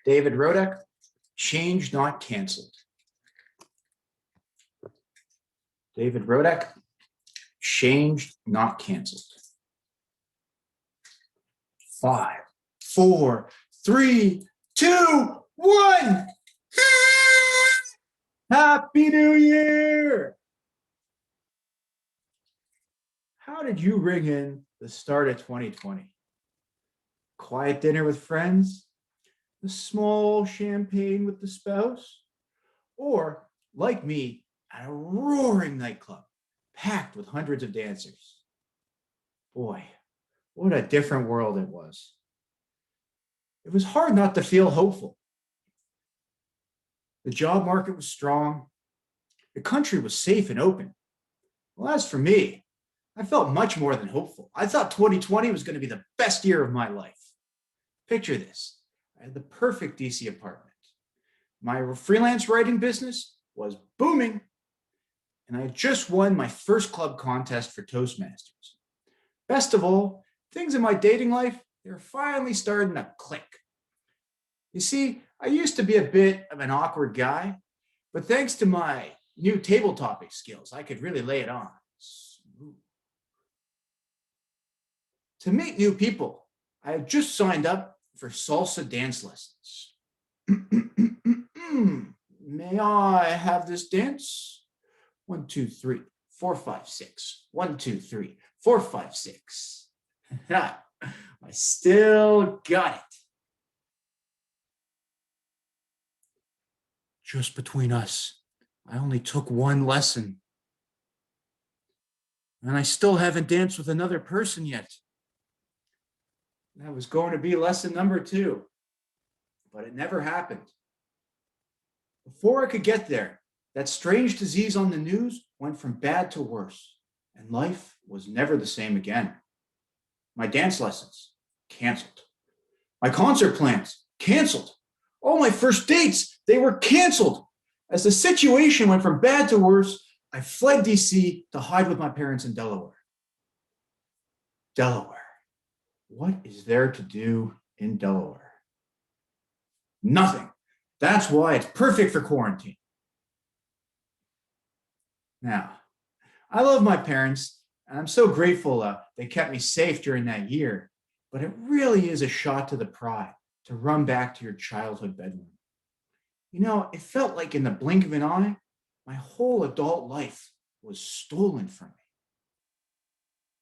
David Rodek, change not canceled. David Rodek, changed not canceled. 5, 4, 3, 2, 1. Happy New Year! How did you ring in the start of 2020? Quiet dinner with friends? The small champagne with the spouse? Or, like me, at a roaring nightclub, packed with hundreds of dancers? Boy, what a different world it was. It was hard not to feel hopeful. The job market was strong. The country was safe and open. Well, as for me, I felt much more than hopeful. I thought 2020 was going to be the best year of my life. Picture this. I had the perfect DC apartment. My freelance writing business was booming. And I had just won my first club contest for Toastmasters. Best of all, things in my dating life, they're finally starting to click. You see, I used to be a bit of an awkward guy, but thanks to my new table topic skills, I could really lay it on. To meet new people, I had just signed up for salsa dance lessons. May I have this dance? 1, 2, 3, 4, 5, 6. 1, 2, 3, 4, 5, 6. I still got it. Just between us, I only took one lesson. And I still haven't danced with another person yet. That was going to be lesson number 2, but it never happened. Before I could get there, that strange disease on the news went from bad to worse, and life was never the same again. My dance lessons, canceled. My concert plans, canceled. All my first dates, they were canceled. As the situation went from bad to worse, I fled DC to hide with my parents in Delaware. Delaware. What is there to do in Delaware? Nothing. That's why it's perfect for quarantine. Now, I love my parents, and I'm so grateful they kept me safe during that year, but it really is a shot to the pride to run back to your childhood bedroom. You know, it felt like in the blink of an eye, my whole adult life was stolen from me.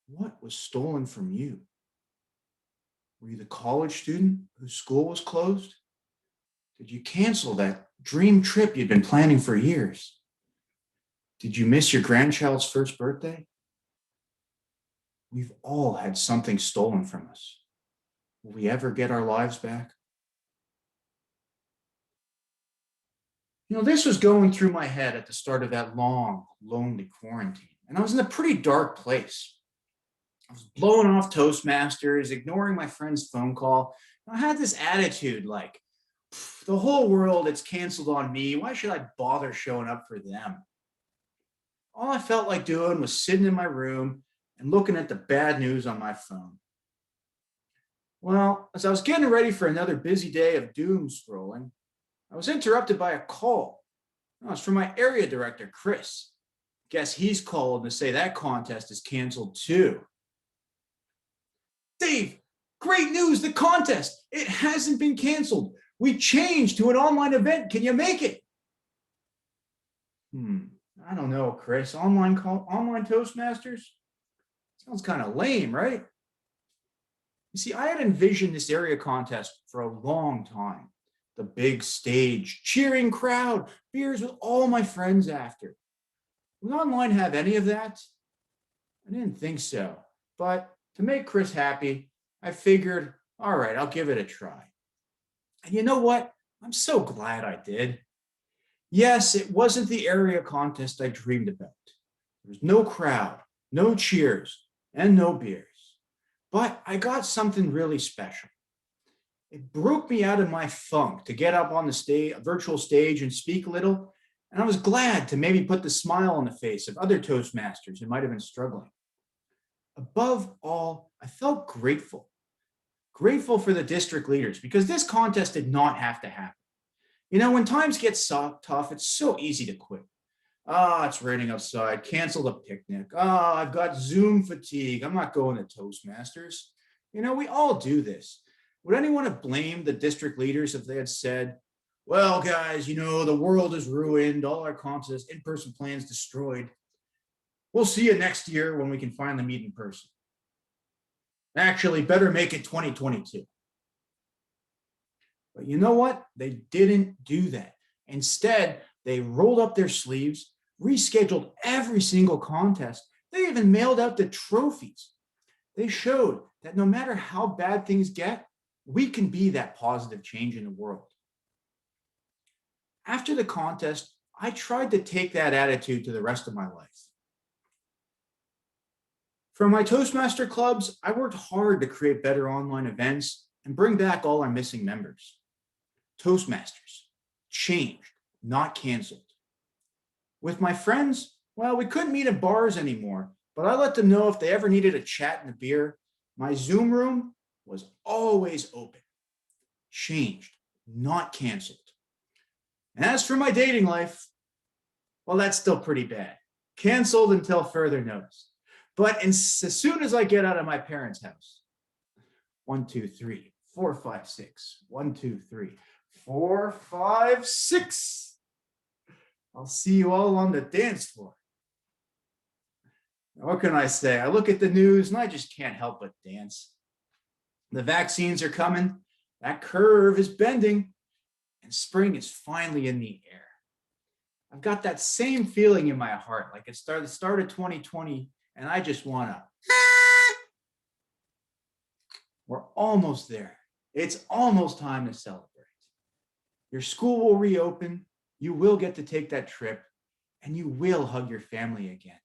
What was stolen from you? Were you the college student whose school was closed? Did you cancel that dream trip you'd been planning for years? Did you miss your grandchild's first birthday? We've all had something stolen from us. Will we ever get our lives back? You know, this was going through my head at the start of that long, lonely quarantine, and I was in a pretty dark place. I was blowing off Toastmasters, ignoring my friend's phone call. I had this attitude like, the whole world, it's canceled on me. Why should I bother showing up for them? All I felt like doing was sitting in my room and looking at the bad news on my phone. Well, as I was getting ready for another busy day of doom scrolling, I was interrupted by a call. Oh, it's from my area director, Chris. Guess he's calling to say that contest is canceled too. Dave, great news, the contest. It hasn't been canceled. We changed to an online event. Can you make it? I don't know, Chris. Online Toastmasters? Sounds kind of lame, right? You see, I had envisioned this area contest for a long time. The big stage, cheering crowd, beers with all my friends after. Would online have any of that? I didn't think so. But to make Chris happy, I figured, all right, I'll give it a try. And you know what? I'm so glad I did. Yes, it wasn't the area contest I dreamed about. There was no crowd, no cheers, and no beers. But I got something really special. It broke me out of my funk to get up on the stage, a virtual stage, and speak a little. And I was glad to maybe put the smile on the face of other Toastmasters who might have been struggling. Above all, I felt grateful. Grateful for the district leaders because this contest did not have to happen. When times get tough, it's so easy to quit. It's raining outside. Cancel the picnic. I've got Zoom fatigue. I'm not going to Toastmasters. We all do this. Would anyone have blamed the district leaders if they had said, well, guys, the world is ruined, all our contest in-person plans destroyed. We'll see you next year when we can finally meet in person. Actually, better make it 2022. But you know what? They didn't do that. Instead, they rolled up their sleeves, rescheduled every single contest. They even mailed out the trophies. They showed that no matter how bad things get, we can be that positive change in the world. After the contest, I tried to take that attitude to the rest of my life. For my Toastmaster clubs, I worked hard to create better online events and bring back all our missing members. Toastmasters, changed, not canceled. With my friends, well, we couldn't meet at bars anymore, but I let them know if they ever needed a chat and a beer. My Zoom room was always open. Changed, not canceled. And as for my dating life, well, that's still pretty bad. Canceled until further notice. But as soon as I get out of my parents' house, 1, 2, 3, 4, 5, 6, 1, 2, 3, 4, 5, 6. I'll see you all on the dance floor. Now, what can I say? I look at the news and I just can't help but dance. The vaccines are coming. That curve is bending and spring is finally in the air. I've got that same feeling in my heart, like it started 2020, and I just want to. We're almost there. It's almost time to celebrate. Your school will reopen. You will get to take that trip, and you will hug your family again.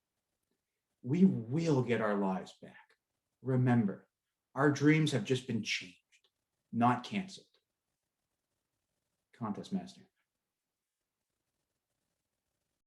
We will get our lives back. Remember, our dreams have just been changed, not canceled. Contest Master.